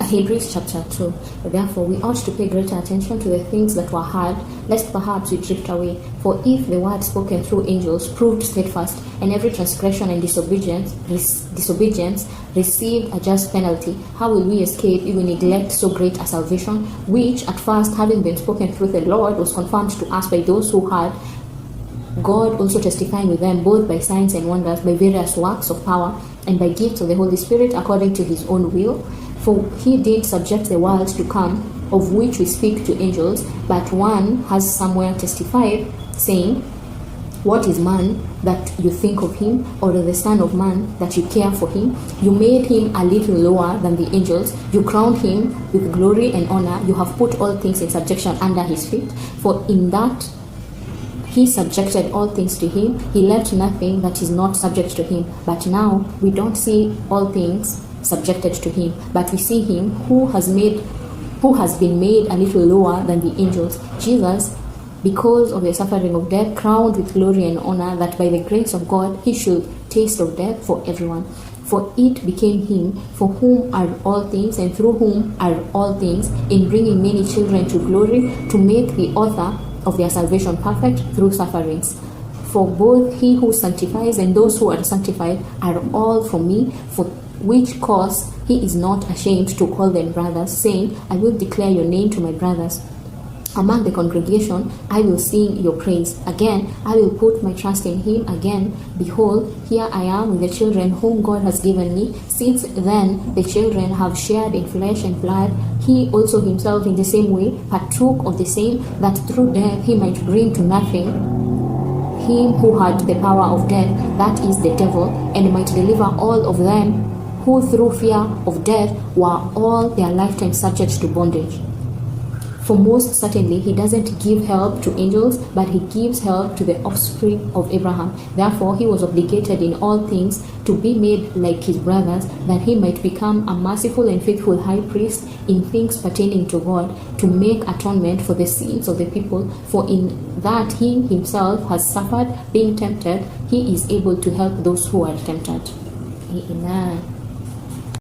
Hebrews chapter 2. Therefore, we ought to pay greater attention to the things that were heard, lest perhaps we drift away. For if the word spoken through angels proved steadfast, and every transgression and disobedience received a just penalty, how will we escape if we neglect so great a salvation, which at first, having been spoken through the Lord, was confirmed to us by those who heard, God also testifying with them both by signs and wonders, by various works of power, and by gifts of the Holy Spirit according to his own will? For he did subject the world to come, of which we speak to angels, but one has somewhere testified, saying, What is man that you think of him, or the son of man that you care for him? You made him a little lower than the angels. You crowned him with glory and honor. You have put all things in subjection under his feet. For in that he subjected all things to him, he left nothing that is not subject to him. But now we don't see all things subjected to him, but we see him who has been made a little lower than the angels, Jesus, because of the suffering of death, crowned with glory and honor, that by the grace of God he should taste of death for everyone. For it became him, for whom are all things, and through whom are all things, in bringing many children to glory, to make the author of their salvation perfect through sufferings. For both he who sanctifies and those who are sanctified are all from me, for which cause he is not ashamed to call them brothers, saying, I will declare your name to my brothers. Among the congregation I will sing your praise. Again I will put my trust in him. Again, behold, here I am with the children whom God has given me. Since then the children have shared in flesh and blood, he also himself in the same way partook of the same, that through death he might bring to nothing him who had the power of death, that is the devil, and might deliver all of them who through fear of death were all their lifetime subject to bondage. For most certainly he doesn't give help to angels, but he gives help to the offspring of Abraham. Therefore he was obligated in all things to be made like his brothers, that he might become a merciful and faithful high priest in things pertaining to God, to make atonement for the sins of the people. For in that he himself has suffered, being tempted, he is able to help those who are tempted. Amen.